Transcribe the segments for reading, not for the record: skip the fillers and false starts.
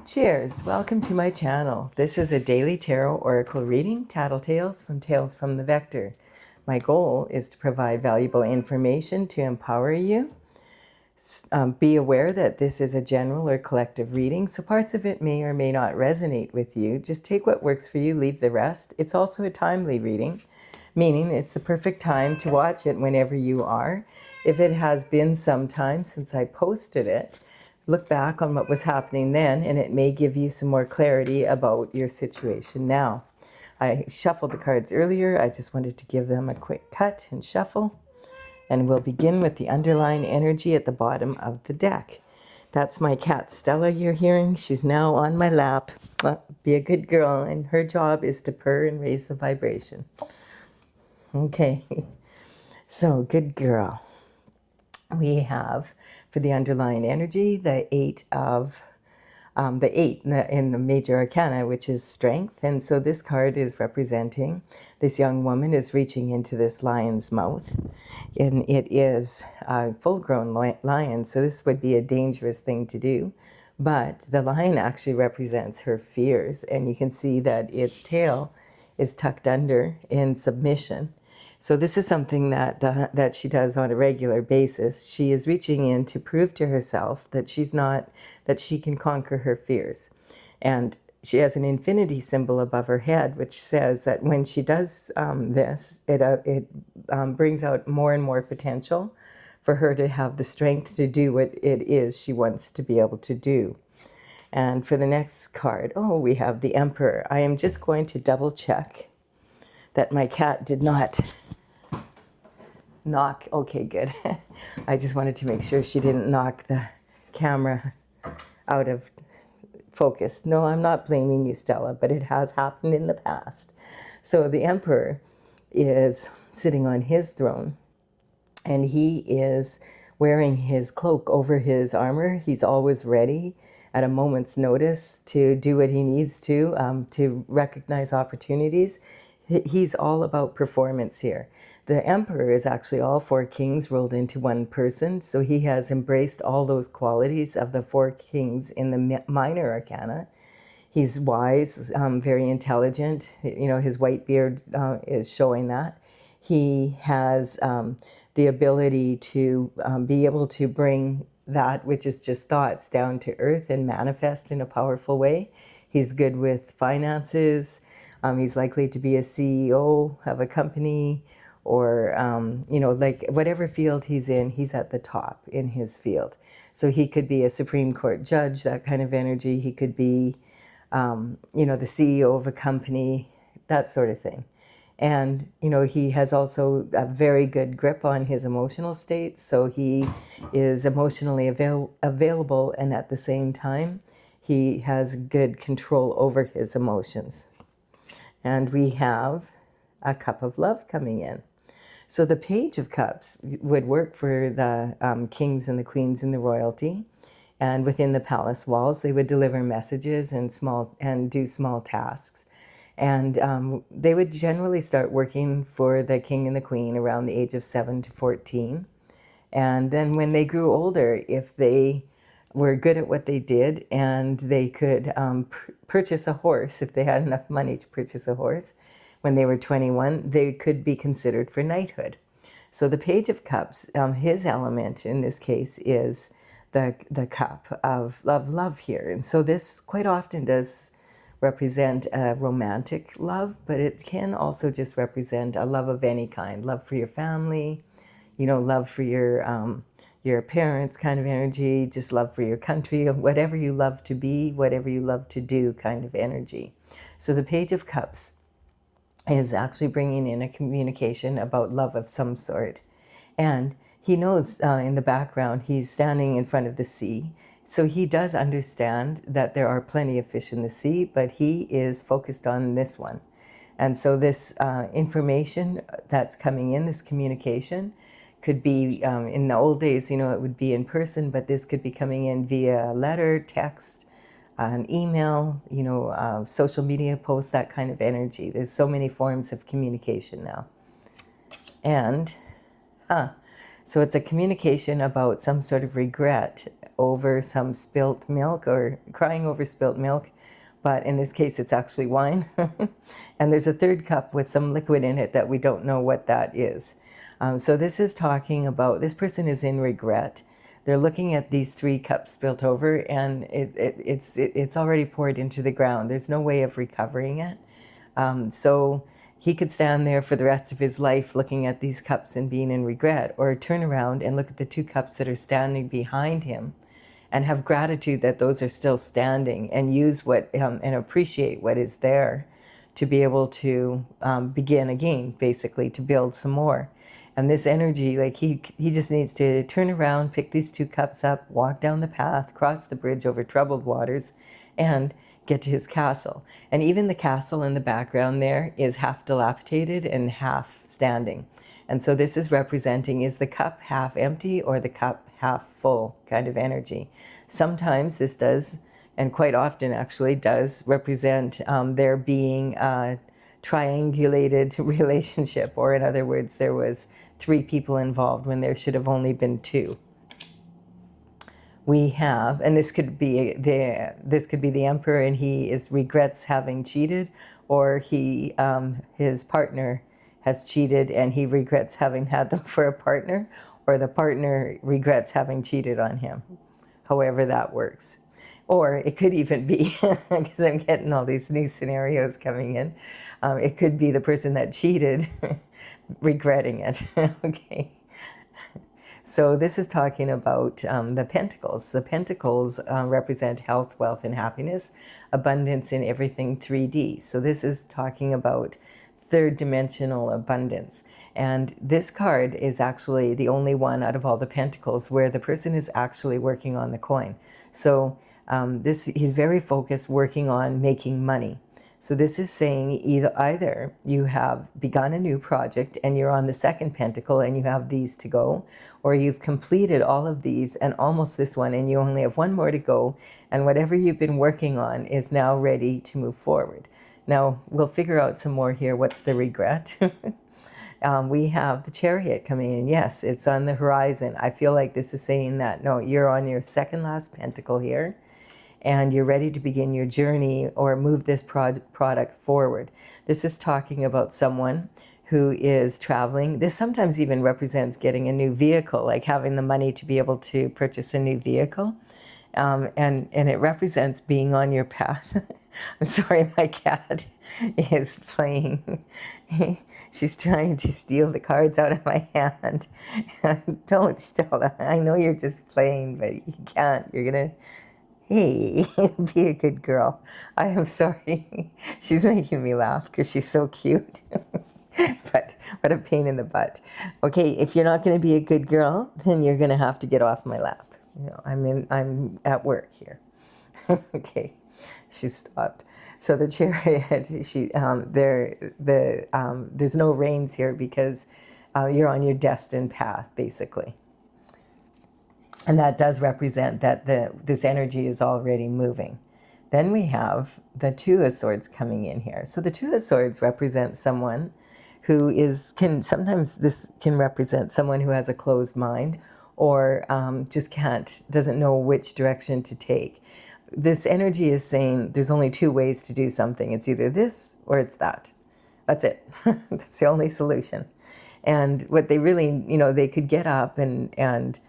Cheers! Welcome to my channel. This is a daily tarot oracle reading, Tattletales from Tales from the Vector. My goal is to provide valuable information to empower you. Be aware that this is a general or collective reading, so parts of it may or may not resonate with you. Just take what works for you, leave the rest. It's also a timely reading, meaning it's the perfect time to watch it whenever you are. If it has been some time since I posted it, look back on what was happening then, and it may give you some more clarity about your situation now. I shuffled the cards earlier. I just wanted to give them a quick cut and shuffle. And we'll begin with the underlying energy at the bottom of the deck. That's my cat Stella you're hearing. She's now on my lap. Be a good girl, and her job is to purr and raise the vibration. Okay, so good girl. We have, for the underlying energy, the eight in the major arcana, which is strength. And so this card is representing this young woman is reaching into this lion's mouth, and it is a full-grown lion. So this would be a dangerous thing to do, but the lion actually represents her fears, and you can see that its tail is tucked under in submission. So this is something that she does on a regular basis. She is reaching in to prove to herself that that she can conquer her fears. And she has an infinity symbol above her head, which says that when she does this, it brings out more and more potential for her to have the strength to do what it is she wants to be able to do. And for the next card, we have the Emperor. I am just going to double check that my cat did not knock. Okay, good. I just wanted to make sure she didn't knock the camera out of focus. No, I'm not blaming you, Stella, but it has happened in the past. So the Emperor is sitting on his throne, and he is wearing his cloak over his armor. He's always ready at a moment's notice to do what he needs to recognize opportunities. He's all about performance here. The Emperor is actually all four kings rolled into one person, so he has embraced all those qualities of the four kings in the minor arcana. He's wise, very intelligent. His white beard is showing that. He has the ability to be able to bring that which is just thoughts down to earth and manifest in a powerful way. He's good with finances. He's likely to be a CEO of a company, or, like whatever field he's in, he's at the top in his field. So he could be a Supreme Court judge, that kind of energy. He could be, the CEO of a company, that sort of thing. And, he has also a very good grip on his emotional state. So he is emotionally available, and at the same time, he has good control over his emotions. And we have a cup of love coming in. So the Page of Cups would work for the kings and the queens and the royalty. And within the palace walls, they would deliver messages and do small tasks. And they would generally start working for the king and the queen around the age of 7 to 14. And then when they grew older, if they were good at what they did and they could purchase a horse, if they had enough money to purchase a horse, when they were 21, they could be considered for knighthood. So the Page of Cups, his element in this case is the cup of love here. And so this quite often does represent a romantic love, but it can also just represent a love of any kind, love for your family, love for your parents kind of energy, just love for your country, whatever you love to be, whatever you love to do kind of energy. So the Page of Cups is actually bringing in a communication about love of some sort. And he knows in the background, he's standing in front of the sea. So he does understand that there are plenty of fish in the sea, but he is focused on this one. And so this information that's coming in, this communication, could be, in the old days, it would be in person, but this could be coming in via letter, text, an email, social media posts, that kind of energy. There's so many forms of communication now. And, so it's a communication about some sort of regret over some spilt milk, or crying over spilt milk, but in this case it's actually wine. And there's a third cup with some liquid in it that we don't know what that is. So this is talking about, this person is in regret. They're looking at these 3 cups spilt over, and it's already poured into the ground. There's no way of recovering it. So he could stand there for the rest of his life looking at these cups and being in regret, or turn around and look at the 2 cups that are standing behind him and have gratitude that those are still standing, and use what and appreciate what is there to be able to begin again, basically, to build some more. And this energy, like he just needs to turn around, pick these 2 cups up, walk down the path, cross the bridge over troubled waters, and get to his castle. And even the castle in the background there is half dilapidated and half standing. And so this is representing, is the cup half empty or the cup half full kind of energy. Sometimes this does, and quite often actually does, represent there being a triangulated relationship, or in other words, there was 3 people involved when there should have only been 2. We have, and this could be the emperor, and he regrets having cheated, or his partner has cheated and he regrets having had them for a partner, or the partner regrets having cheated on him. However that works. Or it could even be, because I'm getting all these new scenarios coming in, it could be the person that cheated regretting it. Okay. So this is talking about the pentacles. The pentacles represent health, wealth, and happiness, abundance in everything 3D. So this is talking about third dimensional abundance. And this card is actually the only one out of all the pentacles where the person is actually working on the coin. So he's very focused, working on making money. So this is saying either you have begun a new project and you're on the 2nd pentacle and you have these to go, or you've completed all of these and almost this one and you only have 1 more to go, and whatever you've been working on is now ready to move forward. Now we'll figure out some more here. What's the regret? We have the Chariot coming in. Yes, it's on the horizon. I feel like this is saying that, no, you're on your 2nd last pentacle here, and you're ready to begin your journey or move this product forward. This is talking about someone who is traveling. This sometimes even represents getting a new vehicle, like having the money to be able to purchase a new vehicle. And it represents being on your path. I'm sorry, my cat is playing. She's trying to steal the cards out of my hand. Don't, Stella. I know you're just playing, but you can't. You're going to... Hey, be a good girl. I am sorry. She's making me laugh because she's so cute. But what a pain in the butt. Okay, if you're not going to be a good girl, then you're going to have to get off my lap. You know, I'm at work here. Okay, she stopped. So the Chariot, there's no reins here because you're on your destined path, basically. And that does represent that this energy is already moving. Then we have the 2 of Swords coming in here. So the 2 of Swords represents someone who sometimes this can represent someone who has a closed mind, or just doesn't know which direction to take. This energy is saying there's only 2 ways to do something. It's either this or it's that. That's it. That's the only solution. And what they really, they could get up and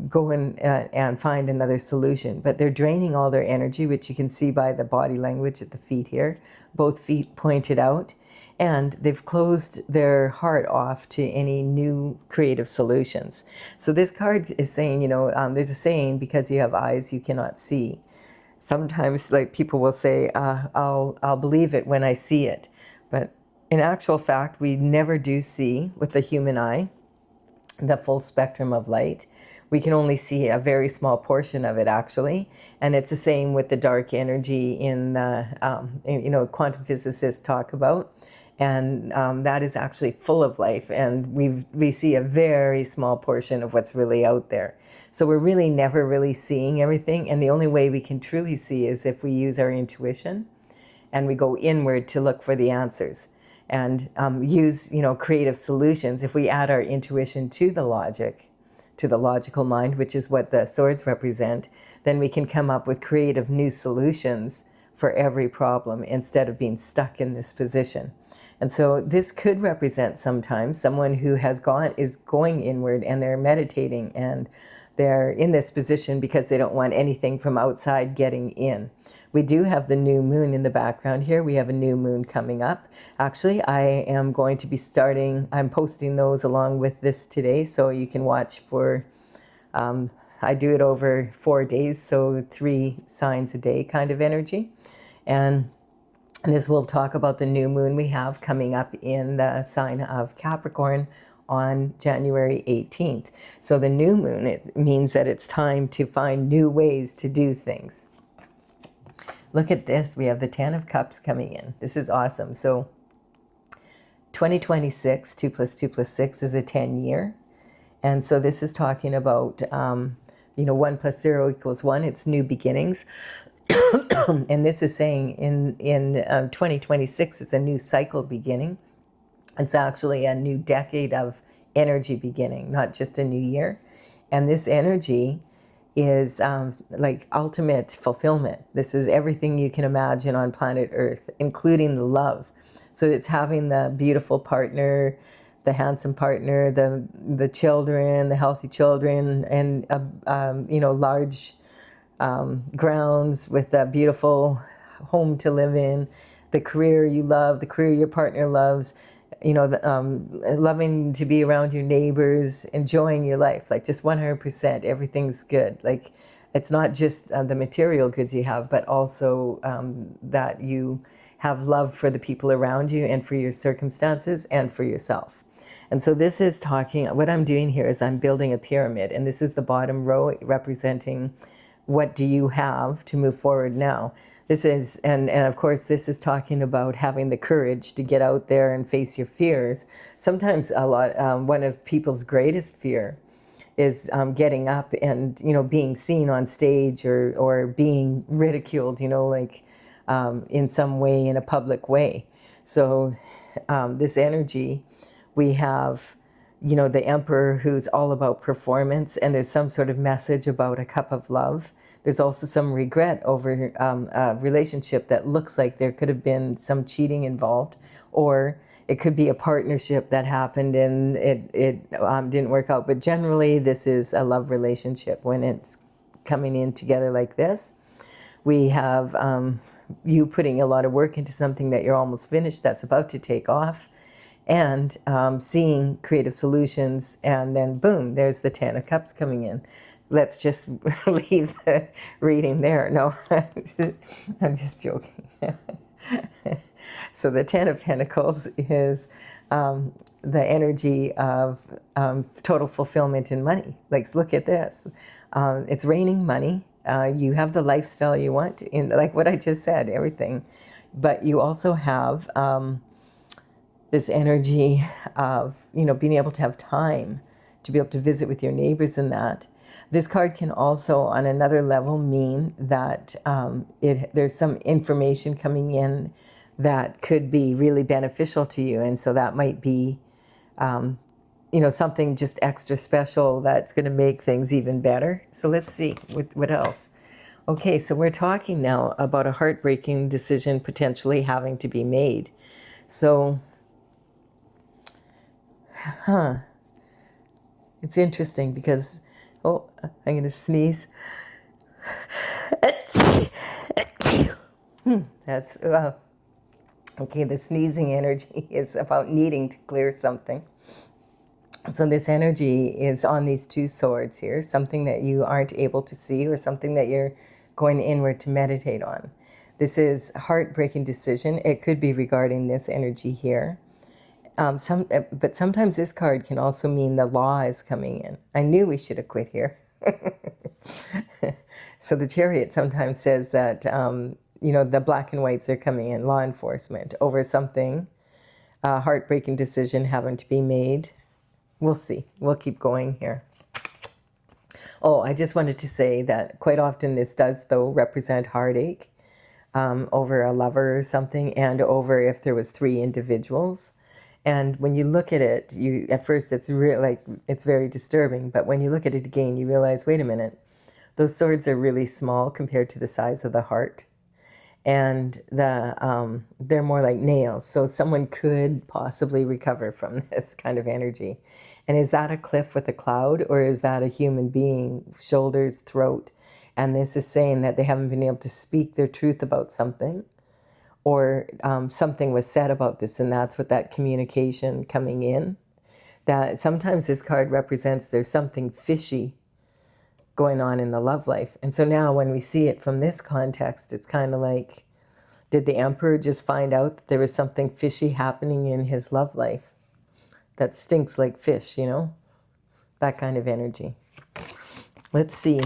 go in and find another solution. But they're draining all their energy, which you can see by the body language at the feet here. Both feet pointed out. And they've closed their heart off to any new creative solutions. So this card is saying, there's a saying, because you have eyes you cannot see. Sometimes, like, people will say, I'll believe it when I see it. But in actual fact, we never do see with the human eye the full spectrum of light. We can only see a very small portion of it, actually. And it's the same with the dark energy in quantum physicists talk about. And that is actually full of life. And we see a very small portion of what's really out there. So we're really never really seeing everything. And the only way we can truly see is if we use our intuition and we go inward to look for the answers. And use, creative solutions. If we add our intuition to the logic, to the logical mind, which is what the swords represent, then we can come up with creative new solutions for every problem instead of being stuck in this position. And so this could represent sometimes someone who is going inward, and they're meditating, and they're in this position because they don't want anything from outside getting in. We do have the new moon in the background here. We have a new moon coming up. Actually, I am going to be I'm posting those along with this today, so you can watch for, I do it over 4 days, so 3 signs a day kind of energy. And this will talk about the new moon we have coming up in the sign of Capricorn on January 18th. So the new moon, it means that it's time to find new ways to do things. Look at this. We have the 10 of Cups coming in. This is awesome. So 2026, 2 plus 2 plus 6 is a 10-year. And so this is talking about, 1 plus 0 equals 1. It's new beginnings. And this is saying in 2026 is a new cycle beginning. It's actually a new decade of energy beginning, not just a new year. And this energy is like ultimate fulfillment. This is everything you can imagine on planet Earth, including the love. So it's having the beautiful partner, the handsome partner, the children, the healthy children, and large grounds with a beautiful home to live in, the career you love, the career your partner loves, loving to be around your neighbors, enjoying your life, like just 100%, everything's good. Like it's not just the material goods you have, but also that you have love for the people around you and for your circumstances and for yourself. And so this is what I'm doing here is I'm building a pyramid, and this is the bottom row representing what do you have to move forward now. This is, and of course, this is talking about having the courage to get out there and face your fears. Sometimes one of people's greatest fear is getting up and, being seen on stage or being ridiculed, in some way, in a public way. So this energy, we have, the emperor who's all about performance, and there's some sort of message about a cup of love. There's also some regret over a relationship that looks like there could have been some cheating involved, or it could be a partnership that happened and it didn't work out. But generally, this is a love relationship when it's coming in together like this. We have you putting a lot of work into something that you're almost finished, that's about to take off, and seeing creative solutions, and then boom, there's the 10 of Cups coming in. Let's just leave the reading there. No, I'm just joking. So the 10 of Pentacles is the energy of total fulfillment in money. Like, look at this. It's raining money. You have the lifestyle you want, in like what I just said, everything. But you also have this energy of, being able to have time to be able to visit with your neighbors and that. This card can also, on another level, mean that there's some information coming in that could be really beneficial to you. And so that might be, something just extra special that's going to make things even better. So let's see, what else? Okay, so we're talking now about a heartbreaking decision potentially having to be made. So, it's interesting because, I'm going to sneeze. That's, okay, the sneezing energy is about needing to clear something. So this energy is on these 2 swords here, something that you aren't able to see or something that you're going inward to meditate on. This is a heartbreaking decision. It could be regarding this energy here. But sometimes this card can also mean the law is coming in. I knew we should have quit here. So the Chariot sometimes says that, the black and whites are coming in, law enforcement, over something, a heartbreaking decision having to be made. We'll see. We'll keep going here. Oh, I just wanted to say that quite often this does, though, represent heartache over a lover or something, and over if there was 3 individuals. And when you look at it, at first it's it's very disturbing. But when you look at it again, you realize, wait a minute, those swords are really small compared to the size of the heart, and they're more like nails. So someone could possibly recover from this kind of energy. And is that a cliff with a cloud, or is that a human being, shoulders, throat? And this is saying that they haven't been able to speak their truth about something, or something was said about this, and that's what that communication coming in. That sometimes this card represents there's something fishy going on in the love life. And so now when we see it from this context, it's kind of like, did the Emperor just find out that there was something fishy happening in his love life that stinks like fish, you know? That kind of energy. Let's see.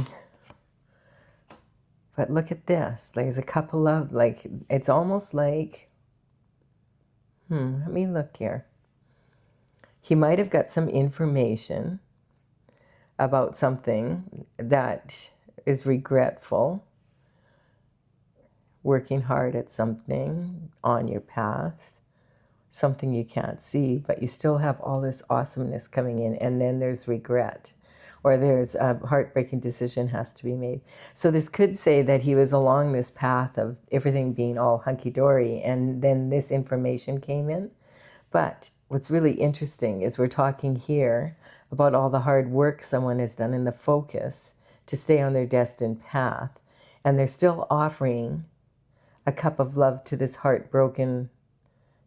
But look at this. There's a couple of, like, it's almost like, let me look here. He might have got some information about something that is regretful, working hard at something on your path, something you can't see, but you still have all this awesomeness coming in, and then there's regret, or there's a heartbreaking decision has to be made. So this could say that he was along this path of everything being all hunky-dory, and then this information came in. But what's really interesting is we're talking here about all the hard work someone has done in the focus to stay on their destined path. And they're still offering a cup of love to this heartbroken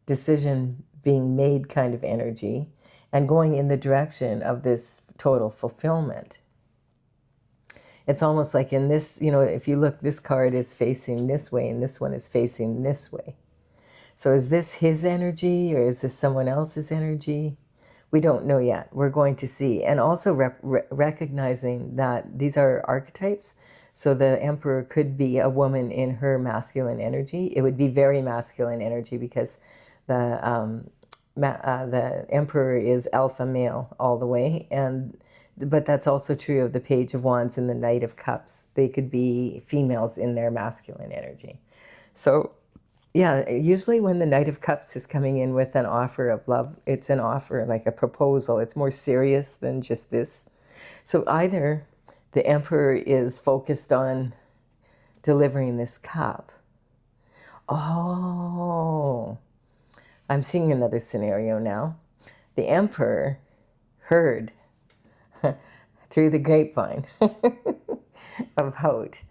decision being made kind of energy, and going in the direction of this total fulfillment. It's almost like in this, you know, if you look, this card is facing this way and this one is facing this way. So is this his energy, or is this someone else's energy? We don't know yet. We're going to see. And also recognizing that these are archetypes. So the Emperor could be a woman in her masculine energy. It would be very masculine energy because the Emperor is alpha male all the way. But that's also true of the Page of Wands and the Knight of Cups. They could be females in their masculine energy. So yeah, usually when the Knight of Cups is coming in with an offer of love, it's an offer, like a proposal. It's more serious than just this. So either the Emperor is focused on delivering this cup. Oh, I'm seeing another scenario now. The Emperor heard through the grapevine about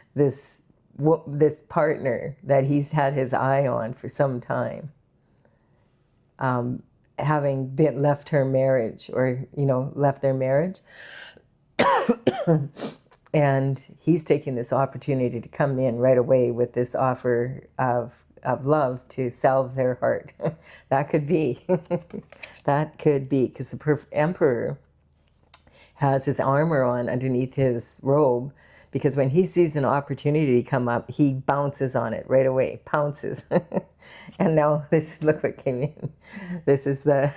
this partner that he's had his eye on for some time, having left her marriage, or, you know, left their marriage. And he's taking this opportunity to come in right away with this offer of love to salve their heart. That could be. That could be, because the Emperor has his armor on underneath his robe, because when he sees an opportunity come up, he bounces on it right away, pounces. And now look what came in. This is the,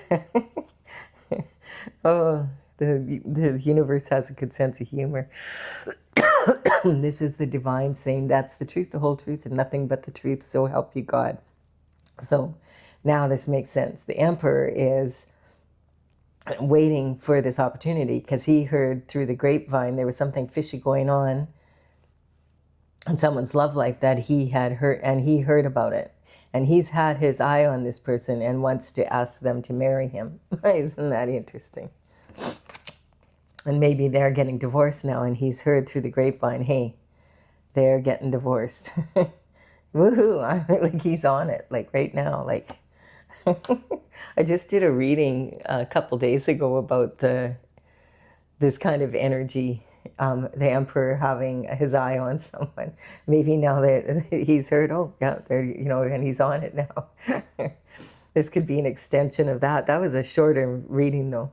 the universe has a good sense of humor. This is the divine saying, that's the truth, the whole truth, and nothing but the truth, so help you God. So now this makes sense. The Emperor is waiting for this opportunity because he heard through the grapevine there was something fishy going on in someone's love life that he had heard, and he heard about it. And he's had his eye on this person and wants to ask them to marry him. Isn't that interesting? And maybe they're getting divorced now, and he's heard through the grapevine, hey, they're getting divorced. Woohoo, like he's on it, like right now, like. I just did a reading a couple days ago about this kind of energy, the Emperor having his eye on someone. Maybe now that he's heard, oh yeah, they're, you know, and he's on it now. This could be an extension of that. That was a shorter reading though.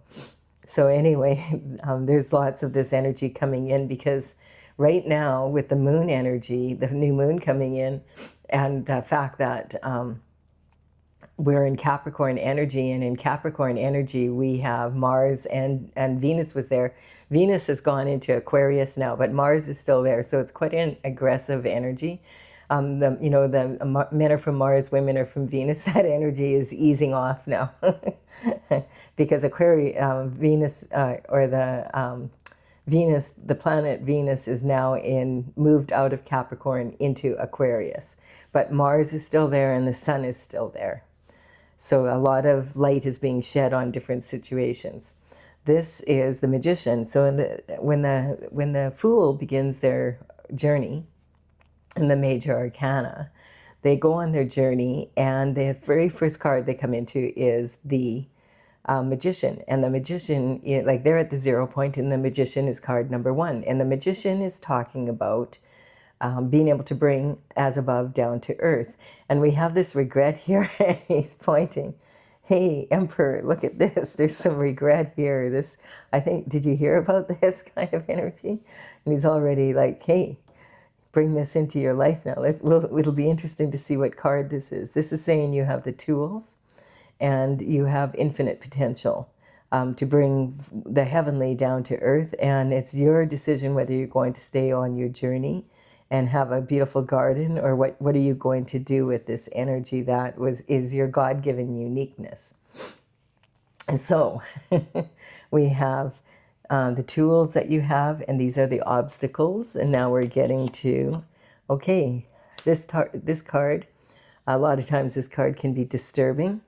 So anyway, there's lots of this energy coming in, because right now with the moon energy, the new moon coming in, and the fact that we're in Capricorn energy, and in Capricorn energy we have Mars and Venus was there. Venus has gone into Aquarius now, but Mars is still there, so it's quite an aggressive energy. Men are from Mars, women are from Venus. That energy is easing off now because Venus, Venus, the planet Venus, is now moved out of Capricorn into Aquarius, but Mars is still there and the sun is still there. So a lot of light is being shed on different situations. This is the magician. So when the Fool begins their journey in the major arcana, they go on their journey, and the very first card they come into is the magician. And the magician, like, they're at the 0 point, and the magician is card number 1. And the magician is talking about being able to bring as above down to earth. And we have this regret here, and he's pointing. Hey, Emperor, look at this. There's some regret here. This, I think, did you hear about this kind of energy? And he's already like, hey, bring this into your life now. It'll be interesting to see what card this is. This is saying you have the tools and you have infinite potential to bring the heavenly down to earth. And it's your decision whether you're going to stay on your journey and have a beautiful garden, or what are you going to do with this energy that is your God-given uniqueness. And so we have the tools that you have, and these are the obstacles. And now we're getting to, okay, this card, a lot of times this card can be disturbing,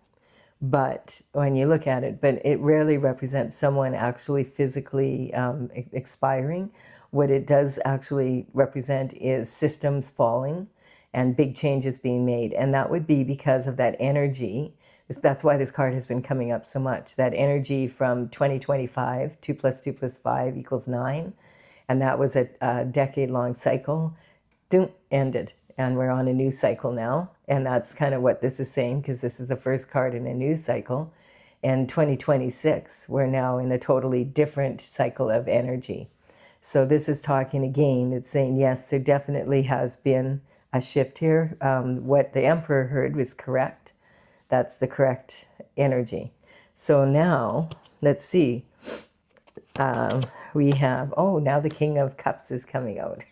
but when you look at it, but it rarely represents someone actually physically expiring. What it does actually represent is systems falling and big changes being made. And that would be because of that energy. That's why this card has been coming up so much. That energy from 2025, 2 + 2 + 5 = 9. And that was a decade-long cycle. Ended. And we're on a new cycle now. And that's kind of what this is saying, because this is the first card in a new cycle. And 2026, we're now in a totally different cycle of energy. So this is talking again, it's saying, yes, there definitely has been a shift here. What the Emperor heard was correct. That's the correct energy. So now, let's see. We have, now the King of Cups is coming out.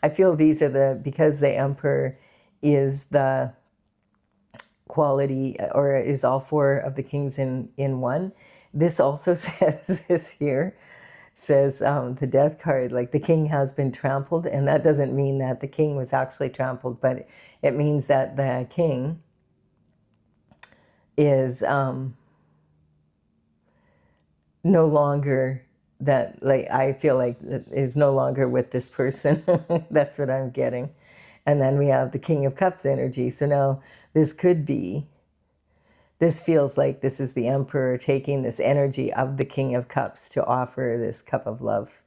I feel these are because the Emperor is the quality, or is all 4 of the kings in one. This also says this here. Says the death card, like, the king has been trampled, and that doesn't mean that the king was actually trampled, but it means that the king is no longer that, like, I feel like is no longer with this person. That's what I'm getting. And then we have the King of Cups energy. So now this feels like this is the Emperor taking this energy of the King of Cups to offer this cup of love,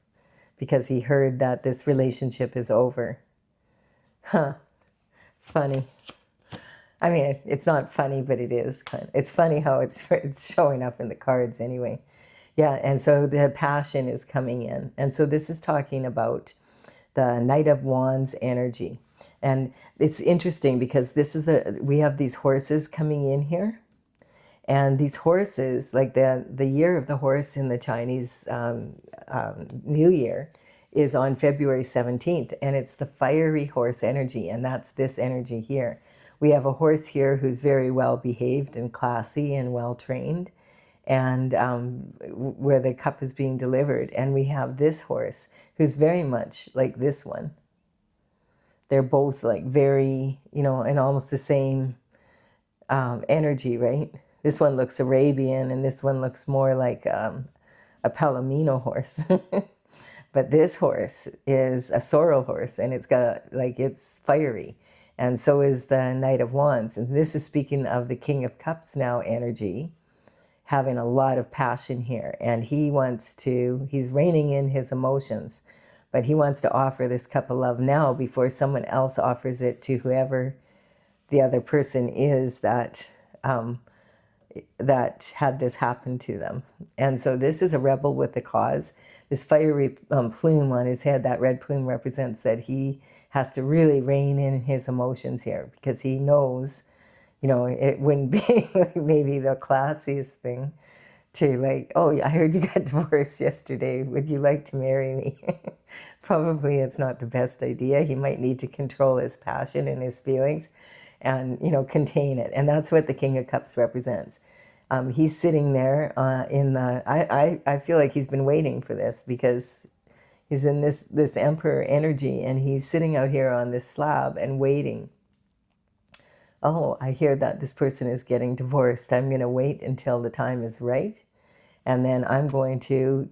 because he heard that this relationship is over. Funny. I mean, it's not funny, but it is kind of. It's funny how it's showing up in the cards anyway. Yeah, and so the passion is coming in. And so this is talking about the Knight of Wands energy. And it's interesting because we have these horses coming in here. And these horses, like the year of the horse in the Chinese New Year is on February 17th, and it's the fiery horse energy, and that's this energy here. We have a horse here who's very well behaved and classy and well trained, and where the cup is being delivered. And we have this horse who's very much like this one. They're both like very, and almost the same energy, right? This one looks Arabian, and this one looks more like a Palomino horse. But this horse is a sorrel horse, and it's fiery. And so is the Knight of Wands. And this is speaking of the King of Cups now energy, having a lot of passion here. And he's reining in his emotions, but he wants to offer this cup of love now before someone else offers it to whoever the other person is that had this happen to them. And so this is a rebel with a cause. This fiery plume on his head, that red plume, represents that he has to really rein in his emotions here, because he knows, it wouldn't be maybe the classiest thing to like, oh, I heard you got divorced yesterday. Would you like to marry me? Probably it's not the best idea. He might need to control his passion and his feelings and, contain it. And that's what the King of Cups represents. He's sitting there in the, I feel like he's been waiting for this because he's in this Emperor energy and he's sitting out here on this slab and waiting. Oh, I hear that this person is getting divorced. I'm going to wait until the time is right. And then I'm going to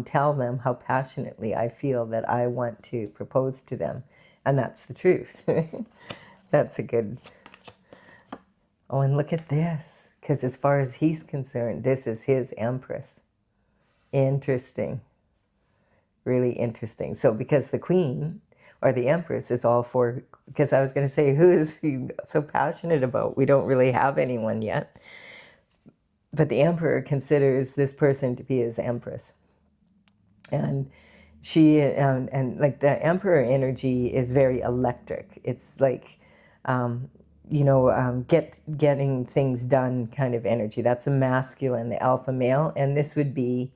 tell them how passionately I feel that I want to propose to them. And that's the truth. That's a good... Oh, and look at this. Because as far as he's concerned, this is his Empress. Interesting. Really interesting. So because the Queen or the Empress is all for... Because I was going to say, who is he so passionate about? We don't really have anyone yet. But the Emperor considers this person to be his Empress. And she, and like the Emperor energy is very electric. It's like, getting things done kind of energy. That's a masculine, the alpha male. And this would be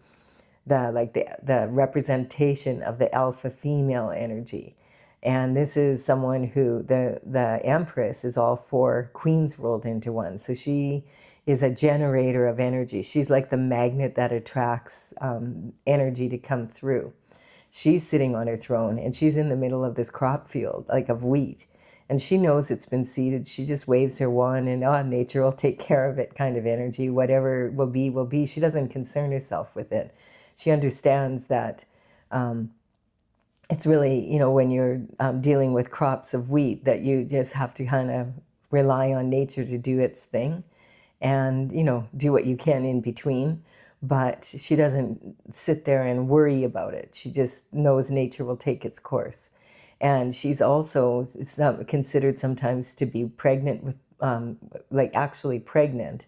the representation of the alpha female energy. And this is someone who, the Empress is all four queens rolled into one. So she is a generator of energy. She's like the magnet that attracts energy to come through. She's sitting on her throne and she's in the middle of this crop field, like of wheat. And she knows it's been seeded. She just waves her wand and, nature will take care of it kind of energy. Whatever will be, will be. She doesn't concern herself with it. She understands that it's really, when you're dealing with crops of wheat, that you just have to kind of rely on nature to do its thing and, do what you can in between. But she doesn't sit there and worry about it. She just knows nature will take its course. And she's also considered sometimes to be pregnant with, actually pregnant,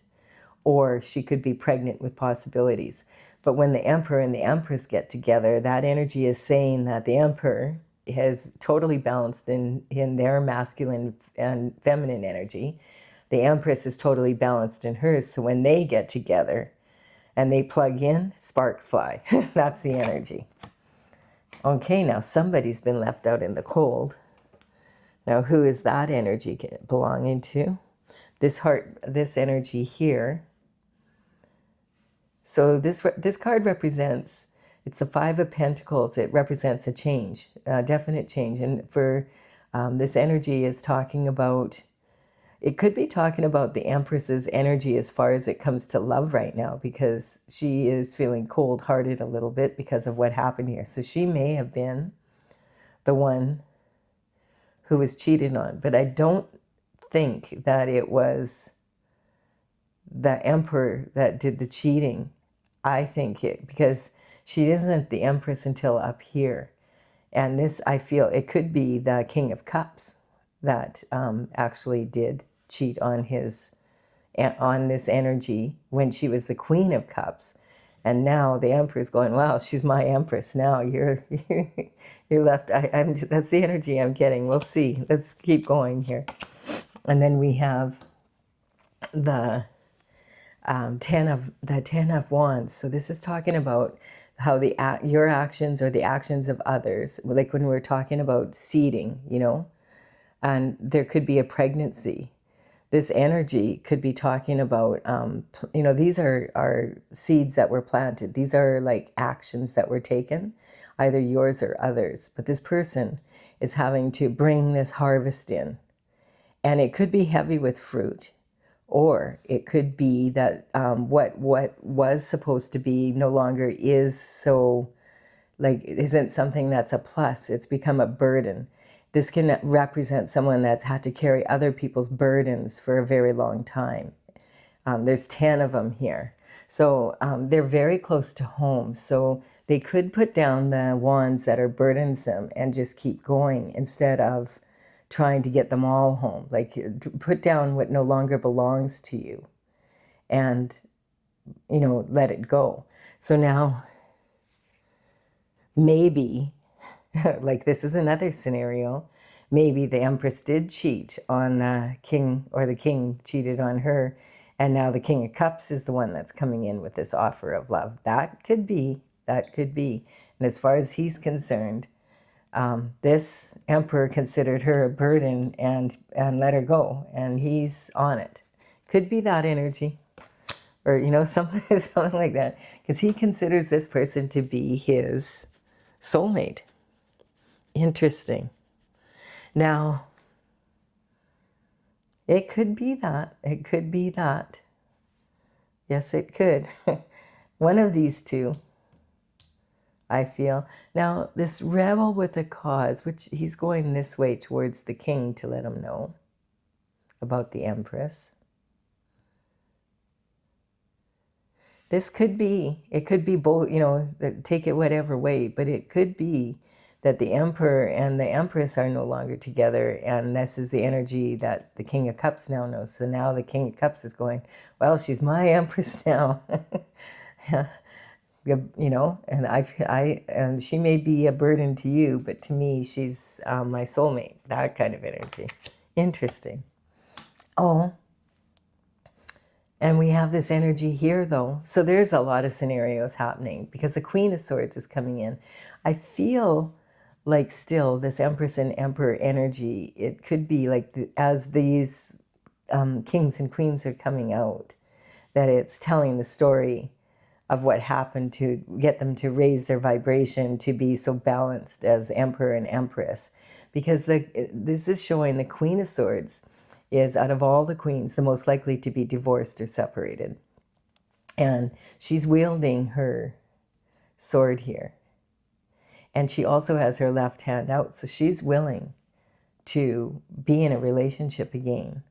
or she could be pregnant with possibilities. But when the Emperor and the Empress get together, that energy is saying that the Emperor has totally balanced in their masculine and feminine energy. The Empress is totally balanced in hers. So when they get together and they plug in, sparks fly. That's the energy. Okay, now somebody's been left out in the cold. Now who is that energy belonging to? This heart, this energy here. So this card represents, it's the Five of Pentacles. It represents a change, a definite change. And for this energy is talking about, it could be talking about the Empress's energy as far as it comes to love right now, because she is feeling cold-hearted a little bit because of what happened here. So she may have been the one who was cheated on, but I don't think that it was the Emperor that did the cheating. I think because she isn't the Empress until up here. And this, I feel, it could be the King of Cups that actually did cheat on this energy when she was the Queen of Cups. And now the Emperor's going, wow, she's my Empress now. You're left. That's the energy I'm getting. We'll see. Let's keep going here. And then we have the Ten of Wands. So this is talking about how your actions or the actions of others, like when we're talking about seeding, and there could be a pregnancy. This energy could be talking about, these are seeds that were planted. These are like actions that were taken, either yours or others. But this person is having to bring this harvest in. And it could be heavy with fruit. Or it could be that what was supposed to be no longer is, so isn't something that's a plus. It's become a burden. This can represent someone that's had to carry other people's burdens for a very long time. There's 10 of them here. So they're very close to home. So they could put down the wands that are burdensome and just keep going instead of trying to get them all home. Like, put down what no longer belongs to you and, let it go. So now maybe, like this is another scenario, maybe the Empress did cheat on the King, or the King cheated on her, And now the King of Cups is the one that's coming in with this offer of love. That could be. That could be. And as far as he's concerned, this emperor considered her a burden and let her go. And he's on it. Could be that energy. Or, you know, something, something like that. Because he considers this person to be his soulmate. Interesting. Now, it could be that. It could be that. Yes, it could. One of these two, I feel. Now, this rebel with a cause, which he's going this way towards the king to let him know about the empress. This could be, it could be both, you know, take it whatever way, but it could be that the emperor and the empress are no longer together, and this is the energy that the King of Cups now knows. So now the King of Cups is going, well, she's my empress now. You know, and and she may be a burden to you, but to me, she's my soulmate. That kind of energy. Interesting. Oh, and we have this energy here, though. So there's a lot of scenarios happening because the Queen of Swords is coming in. I feel like still this Empress and Emperor energy, it could be like as these kings and queens are coming out, that it's telling the story of what happened to get them to raise their vibration to be so balanced as Emperor and Empress. Because this is showing the Queen of Swords is, out of all the queens, the most likely to be divorced or separated. And she's wielding her sword here. And she also has her left hand out. So she's willing to be in a relationship again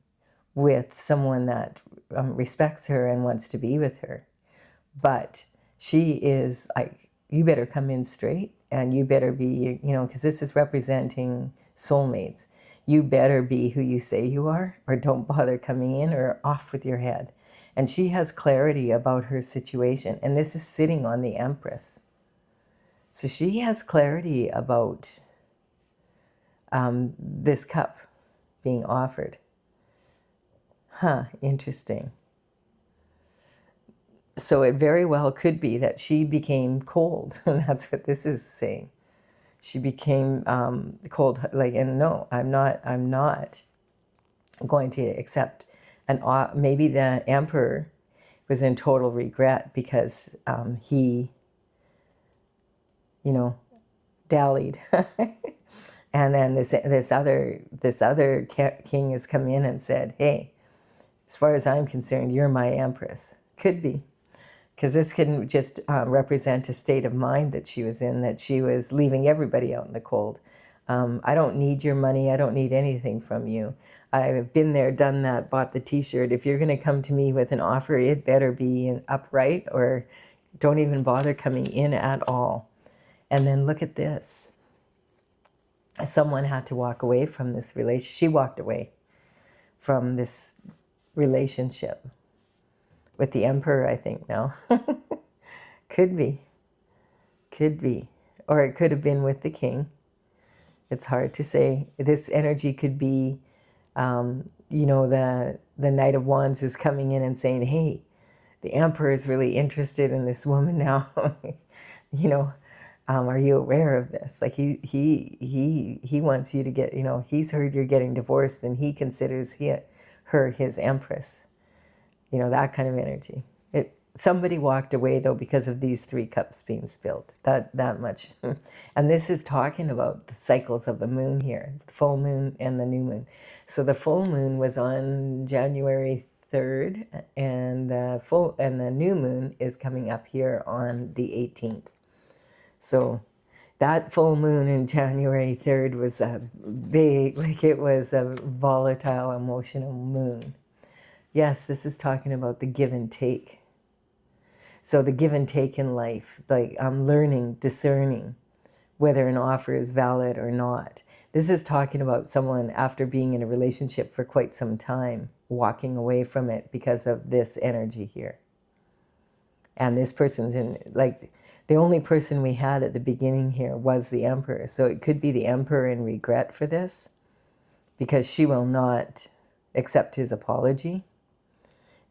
with someone that respects her and wants to be with her. But she is like, you better come in straight, and you better be, you know, because this is representing soulmates. You better be who you say you are, or don't bother coming in, or off with your head. And she has clarity about her situation. And this is sitting on the Empress. So she has clarity about this cup being offered. Huh, interesting. So it very well could be that she became cold, and that's what this is saying. She became cold, like, and no, I'm not going to accept maybe the emperor was in total regret because he, you know, dallied. And then this other king has come in and said, hey, as far as I'm concerned, you're my empress. Could be. Because this can just represent a state of mind that she was in, that she was leaving everybody out in the cold. I don't need your money. I don't need anything from you. I've been there, done that, bought the t-shirt. If you're going to come to me with an offer, it better be upright, or don't even bother coming in at all. And then look at this. Someone had to walk away from this relationship. She walked away from this relationship with the emperor, I think now. Could be. Could be. Or it could have been with the king. It's hard to say. This energy could be, you know, the Knight of Wands is coming in and saying, hey, the emperor is really interested in this woman now. You know, are you aware of this? Like he wants you to get, you know, he's heard you're getting divorced, and he considers her his empress. You know, that kind of energy. Somebody walked away, though, because of these 3 cups being spilled. That much. And this is talking about the cycles of the moon here, the full moon and the new moon. So the full moon was on January 3rd, and the new moon is coming up here on the 18th. So that full moon in January 3rd was a big, like, it was a volatile, emotional moon. Yes, this is talking about the give and take. So the give and take in life, like learning, discerning whether an offer is valid or not. This is talking about someone, after being in a relationship for quite some time, walking away from it because of this energy here. And this person's in, like, the only person we had at the beginning here was the emperor. So it could be the emperor in regret for this, because she will not accept his apology.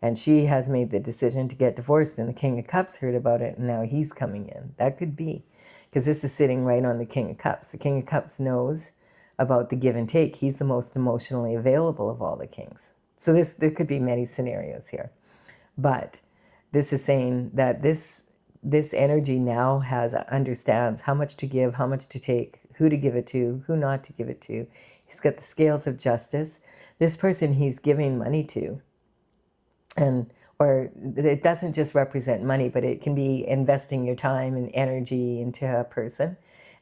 And she has made the decision to get divorced, and the King of Cups heard about it, and now he's coming in. That could be, because this is sitting right on the King of Cups. The King of Cups knows about the give and take. He's the most emotionally available of all the kings. So there could be many scenarios here. But this is saying that this energy now understands how much to give, how much to take, who to give it to, who not to give it to. He's got the scales of justice. This person he's giving money to, or it doesn't just represent money, but it can be investing your time and energy into a person.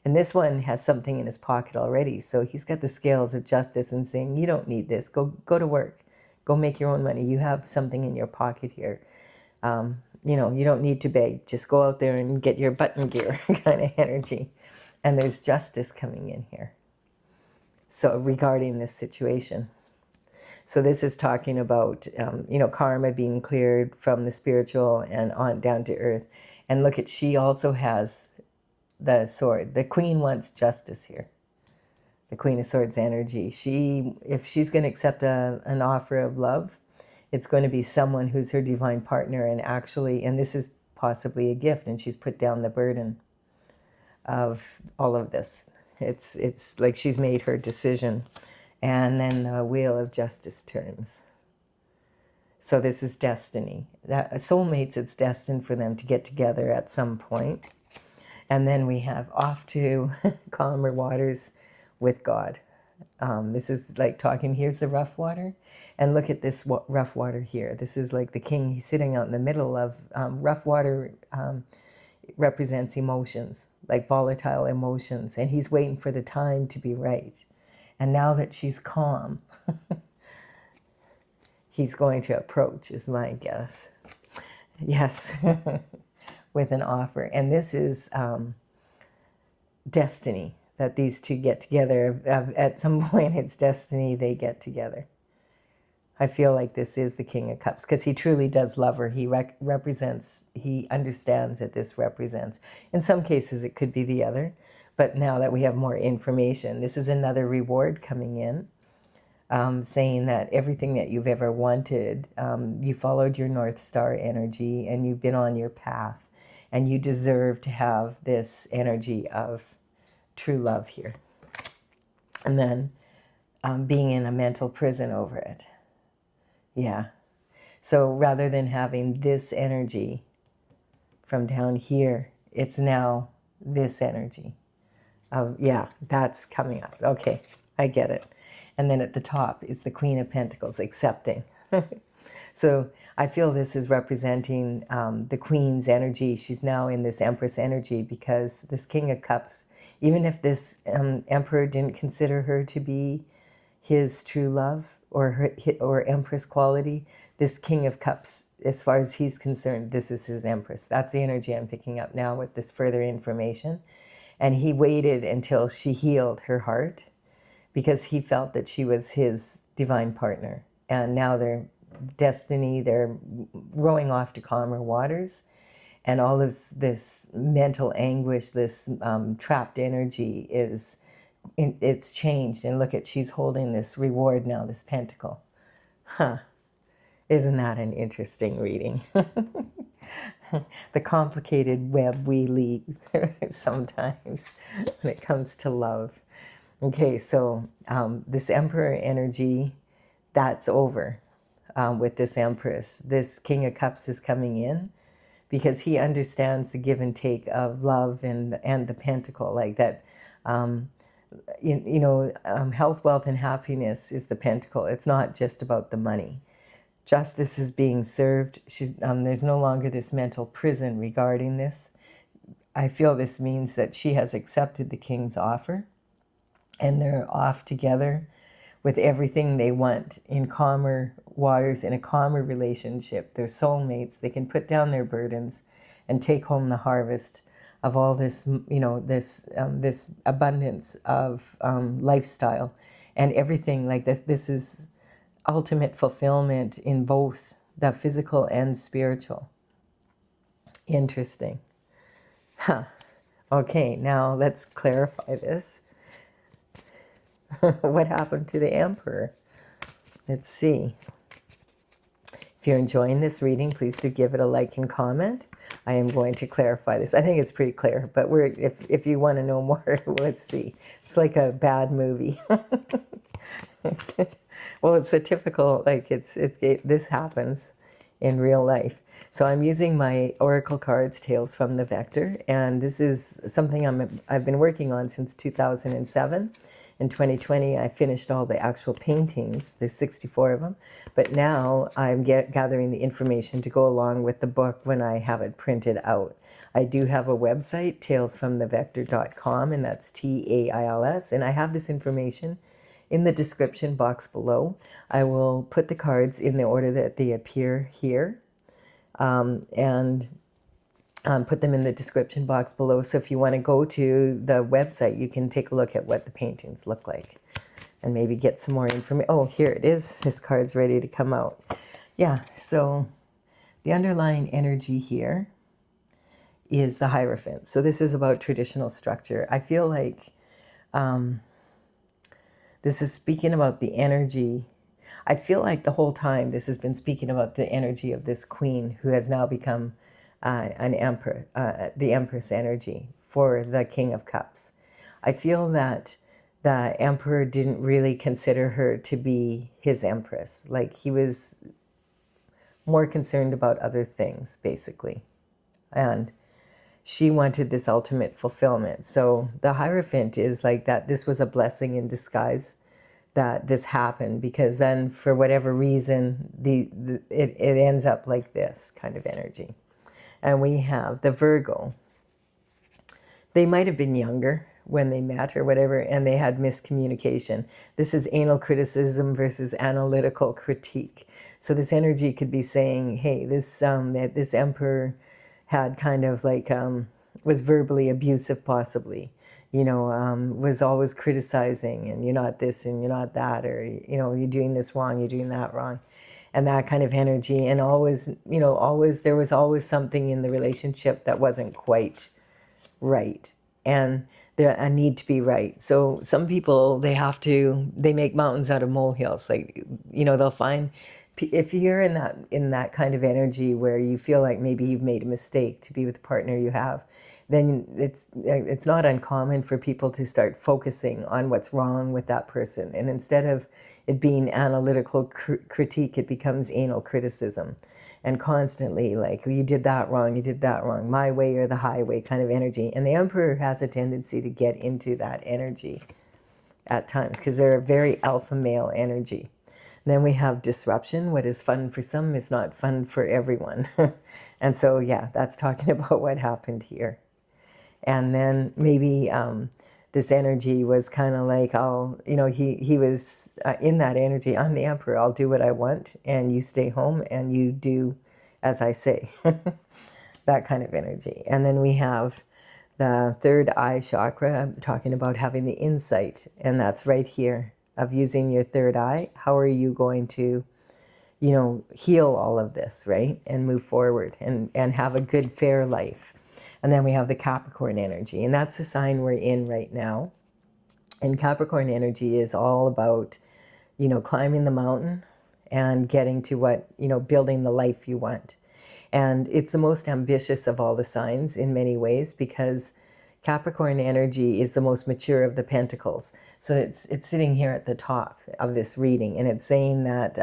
And this one has something in his pocket already. So he's got the scales of justice and saying, you don't need this. Go to work. Go make your own money. You have something in your pocket here. You don't need to beg. Just go out there and get your button gear kind of energy. And there's justice coming in here. So regarding this situation. So this is talking about, karma being cleared from the spiritual and on down to earth. And look at, she also has the sword. The Queen wants justice here. The Queen of Swords energy. If she's going to accept an offer of love, it's going to be someone who's her divine partner, and this is possibly a gift, and she's put down the burden of all of this. It's like she's made her decision. And then the Wheel of Justice turns. So this is destiny. Soulmates, it's destined for them to get together at some point. And then we have off to calmer waters with God. This is like talking, here's the rough water. And look at this rough water here. This is like the king. He's sitting out in the middle of rough water. Represents emotions, like volatile emotions. And he's waiting for the time to be right. And now that she's calm, he's going to approach, is my guess. Yes, with an offer. And this is destiny, that these two get together. At some point, it's destiny they get together. I feel like this is the King of Cups, because he truly does love her. He he understands that this represents. In some cases, it could be the other. But now that we have more information, this is another reward coming in, saying that everything that you've ever wanted, you followed your North Star energy and you've been on your path, and you deserve to have this energy of true love here. And then being in a mental prison over it. Yeah. So rather than having this energy from down here, it's now this energy. Yeah, that's coming up. Okay, I get it. And then at the top is the Queen of Pentacles, accepting. So I feel this is representing the Queen's energy. She's now in this Empress energy, because this King of Cups, even if this Emperor didn't consider her to be his true love or Empress quality, this King of Cups, as far as he's concerned, this is his Empress. That's the energy I'm picking up now with this further information. And he waited until she healed her heart, because he felt that she was his divine partner. And now they're destiny, they're rowing off to calmer waters. And all of this mental anguish, this trapped energy it's changed. And look at, she's holding this reward now, this pentacle. Huh. Isn't that an interesting reading? The complicated web we lead sometimes when it comes to love. Okay, so this Emperor energy, that's over with this Empress. This King of Cups is coming in, because he understands the give and take of love and the pentacle, like that. Health, wealth, and happiness is the pentacle. It's not just about the money. Justice is being served. There's no longer this mental prison regarding this. I feel this means that she has accepted the king's offer, and they're off together with everything they want in calmer waters, in a calmer relationship. They're soulmates. They can put down their burdens and take home the harvest of all this, this abundance of lifestyle and everything like this. This is ultimate fulfillment in both the physical and spiritual. Interesting. Huh. Okay, now let's clarify this. What happened to the Emperor? Let's see. If you're enjoying this reading, please do give it a like and comment. I am going to clarify this. I think it's pretty clear, but if you want to know more, let's see. It's like a bad movie. Well, it's a typical, like this happens in real life. So I'm using my Oracle cards, Tales from the Vector, and this is something I've been working on since 2007. In 2020, I finished all the actual paintings. There's 64 of them. But now I'm gathering the information to go along with the book when I have it printed out. I do have a website, talesfromthevector.com, and that's TAILS. And I have this information in the description box below. I will put the cards in the order that they appear here. And put them in the description box below. So if you want to go to the website, you can take a look at what the paintings look like and maybe get some more information. Oh, here it is. This card's ready to come out. Yeah, so the underlying energy here is the Hierophant. So this is about traditional structure. I feel like this is speaking about the energy. I feel like the whole time this has been speaking about the energy of this queen who has now become an emperor, the Empress energy for the King of Cups. I feel that the emperor didn't really consider her to be his empress. Like, he was more concerned about other things, basically. And she wanted this ultimate fulfillment. So the Hierophant is like that. This was a blessing in disguise that this happened, because then for whatever reason, it ends up like this kind of energy. And we have the Virgo. They might have been younger when they met or whatever, and they had miscommunication. This is anal criticism versus analytical critique. So this energy could be saying, hey, this emperor had kind of like, was verbally abusive possibly, was always criticizing, and you're not this and you're not that, or, you're doing this wrong, you're doing that wrong. And that kind of energy, and always, there was always something in the relationship that wasn't quite right, and a need to be right. So some people, they make mountains out of molehills. Like, they'll find, if you're in that kind of energy where you feel like maybe you've made a mistake to be with the partner you have, then it's not uncommon for people to start focusing on what's wrong with that person. And instead of it being analytical critique, it becomes anal criticism. And constantly, like, you did that wrong, my way or the highway kind of energy. And the Emperor has a tendency to get into that energy at times, because they're a very alpha male energy. Then we have disruption. What is fun for some is not fun for everyone. And so, yeah, that's talking about what happened here. And then maybe this energy was kind of like, he was in that energy. I'm the Emperor. I'll do what I want, and you stay home and you do as I say. That kind of energy. And then we have the third eye chakra, talking about having the insight, and that's right here, of using your third eye. How are you going to, heal all of this, right? And move forward and have a good, fair life. And then we have the Capricorn energy, and that's the sign we're in right now. And Capricorn energy is all about, climbing the mountain and getting to what, building the life you want. And it's the most ambitious of all the signs in many ways, because Capricorn energy is the most mature of the pentacles. So it's sitting here at the top of this reading, and it's saying that,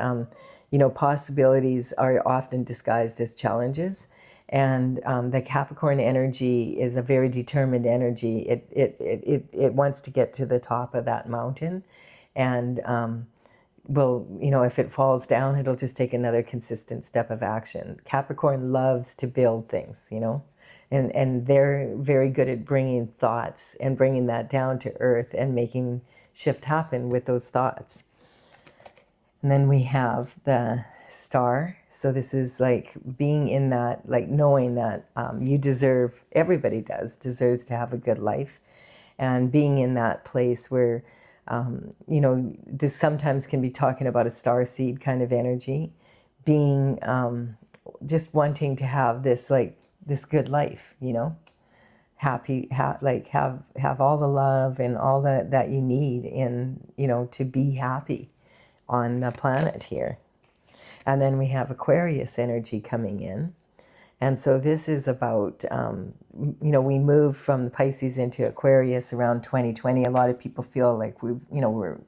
possibilities are often disguised as challenges. And the Capricorn energy is a very determined energy. It wants to get to the top of that mountain, and if it falls down, it'll just take another consistent step of action. Capricorn loves to build things, and they're very good at bringing thoughts and bringing that down to earth and making shift happen with those thoughts. And then we have the Star. So this is like being in that, like knowing that you deserve, everybody deserves to have a good life, and being in that place where, this sometimes can be talking about a star seed kind of energy, being just wanting to have this, like, this good life, happy, have all the love and all that you need in, to be happy on the planet here. And then we have Aquarius energy coming in. And so this is about, we moved from the Pisces into Aquarius around 2020. A lot of people feel like we're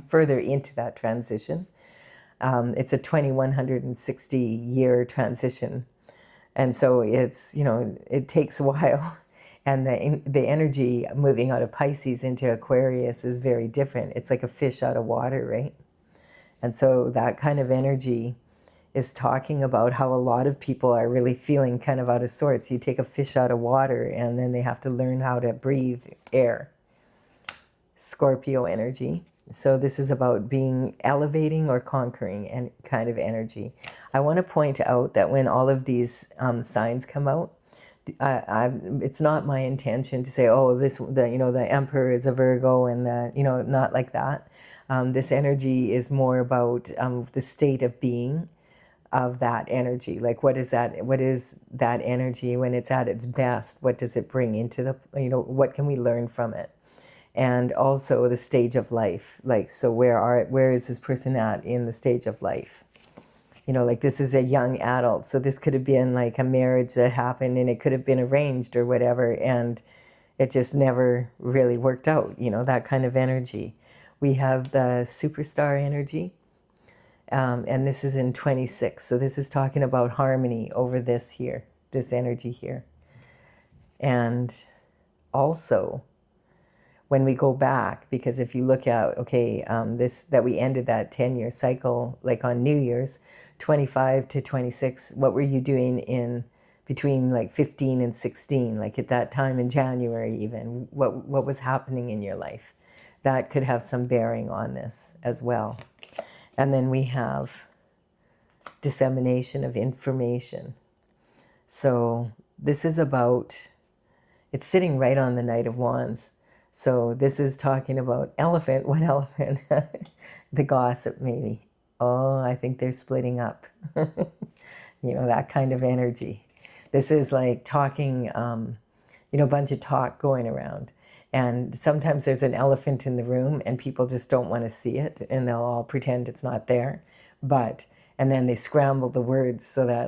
further into that transition. It's a 2160 year transition. And so it's, it takes a while. And the energy moving out of Pisces into Aquarius is very different. It's like a fish out of water, right? And so that kind of energy is talking about how a lot of people are really feeling kind of out of sorts. You take a fish out of water and then they have to learn how to breathe air. Scorpio energy. So this is about being elevating or conquering and kind of energy. I want to point out that when all of these signs come out, it's not my intention to say, oh, the Emperor is a Virgo and not like that. This energy is more about the state of being of that energy. Like, what is that energy when it's at its best? What does it bring into what can we learn from it? And also the stage of life. Like, so where is this person at in the stage of life? Like, this is a young adult. So this could have been like a marriage that happened and it could have been arranged or whatever. And it just never really worked out, that kind of energy. We have the superstar energy. And this is in 26. So this is talking about harmony over this energy here. And also, when we go back, because if you look at, that we ended that 10-year cycle, like on New Year's, 25 to 26, what were you doing in between like 15 and 16, like at that time in January even? What was happening in your life? That could have some bearing on this as well. And then we have dissemination of information. So this is about, it's sitting right on the Knight of Wands. So this is talking about elephant. What elephant? The gossip, maybe. Oh, I think they're splitting up. That kind of energy. This is like talking, a bunch of talk going around. And sometimes there's an elephant in the room and people just don't want to see it and they'll all pretend it's not there. And then they scramble the words so that,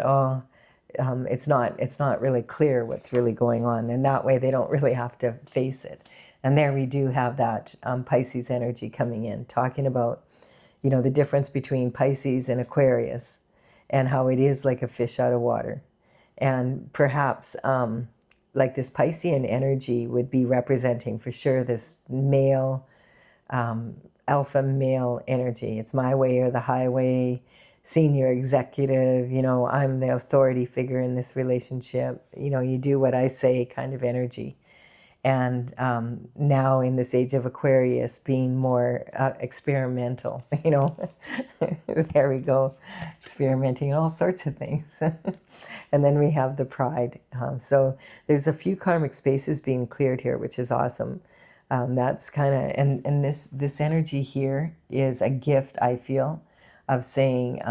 it's not really clear what's really going on. And that way they don't really have to face it. And there we do have that Pisces energy coming in, talking about, the difference between Pisces and Aquarius and how it is like a fish out of water. And perhaps like this Piscean energy would be representing for sure this male, alpha male energy. It's my way or the highway, senior executive, I'm the authority figure in this relationship. You do what I say kind of energy. And now in this age of Aquarius, being more experimental, there we go, experimenting in all sorts of things. And then we have the pride. So there's a few karmic spaces being cleared here, which is awesome. That's kind of, and this energy here is a gift, I feel, of saying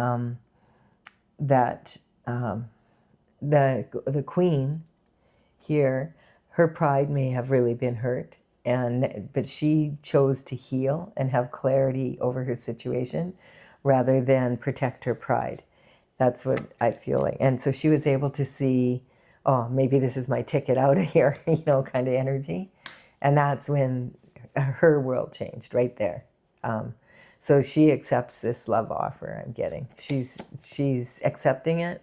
that the queen here, her pride may have really been hurt, but she chose to heal and have clarity over her situation rather than protect her pride. That's what I feel like. And so she was able to see, oh, maybe this is my ticket out of here, kind of energy. And that's when her world changed right there. So she accepts this love offer I'm getting. She's accepting it,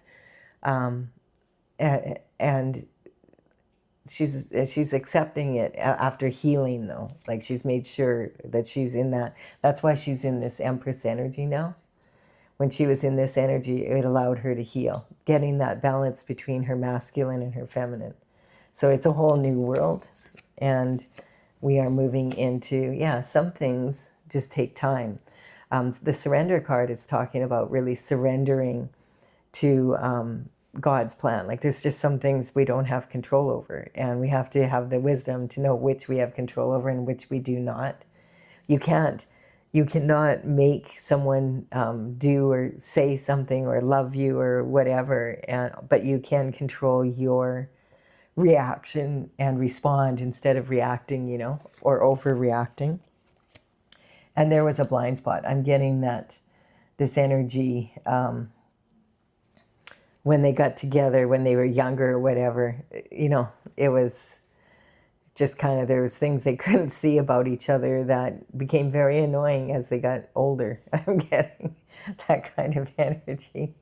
and she's accepting it after healing, though. Like, she's made sure that she's in that. That's why she's in this Empress energy now. When she was in this energy, it allowed her to heal, getting that balance between her masculine and her feminine. So it's a whole new world, and we are moving into, some things just take time. The surrender card is talking about really surrendering to God's plan. Like, there's just some things we don't have control over, and we have to have the wisdom to know which we have control over and which we do not. You cannot make someone do or say something or love you or whatever, but you can control your reaction and respond instead of reacting, or overreacting. And there was a blind spot. I'm getting that this energy when they got together, when they were younger or whatever. You know, it was just kind of, there was things they couldn't see about each other that became very annoying as they got older. I'm getting that kind of energy.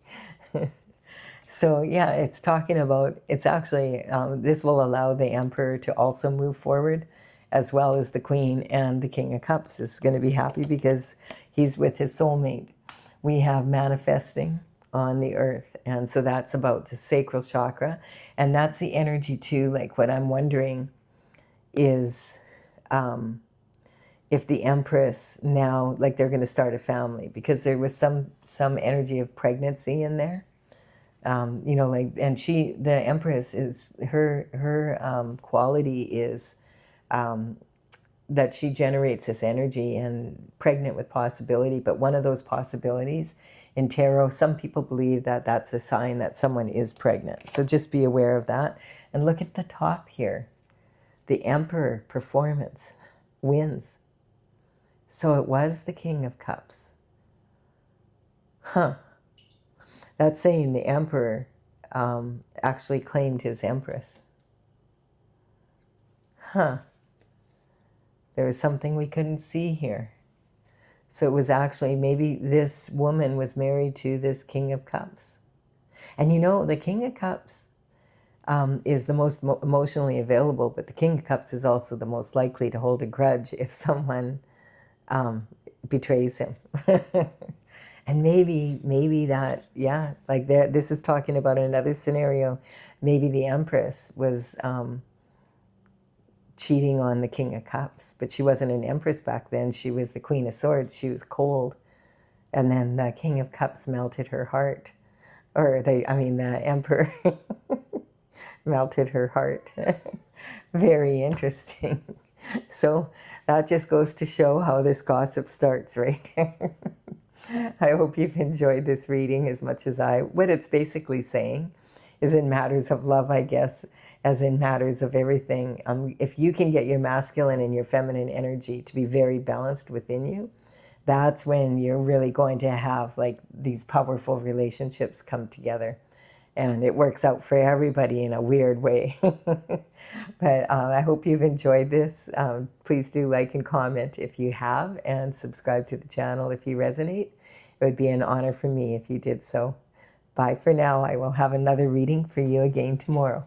So yeah, it's talking about, it's actually, this will allow the Emperor to also move forward, as well as the Queen, and the King of Cups is going to be happy because he's with his soulmate. We have manifesting on the earth, and so that's about the sacral chakra, and that's the energy too. Like, what I'm wondering is if the Empress now, like, they're going to start a family, because there was some energy of pregnancy in there. You know, like, and the Empress is, her quality is that she generates this energy and pregnant with possibility. But one of those possibilities in tarot, some people believe that that's a sign that someone is pregnant. So just be aware of that. And look at the top here. The Emperor performance wins. So it was the King of Cups. Huh. That's saying the Emperor actually claimed his Empress. Huh. There was something we couldn't see here. So it was actually, maybe this woman was married to this King of Cups. And you know, the King of Cups is the most emotionally available, but the King of Cups is also the most likely to hold a grudge if someone betrays him. And maybe that, yeah, like this is talking about another scenario. Maybe the Empress was cheating on the King of Cups, but she wasn't an Empress back then. She was the Queen of Swords. She was cold. And then the King of Cups melted her heart. Or the Emperor melted her heart. Very interesting. So that just goes to show how this gossip starts, right? I hope you've enjoyed this reading as much as I. What it's basically saying is, in matters of love, I guess, as in matters of everything, if you can get your masculine and your feminine energy to be very balanced within you, that's when you're really going to have, like, these powerful relationships come together. And it works out for everybody in a weird way. But I hope you've enjoyed this. Please do like and comment if you have, and subscribe to the channel if you resonate. It would be an honor for me if you did so. Bye for now. I will have another reading for you again tomorrow.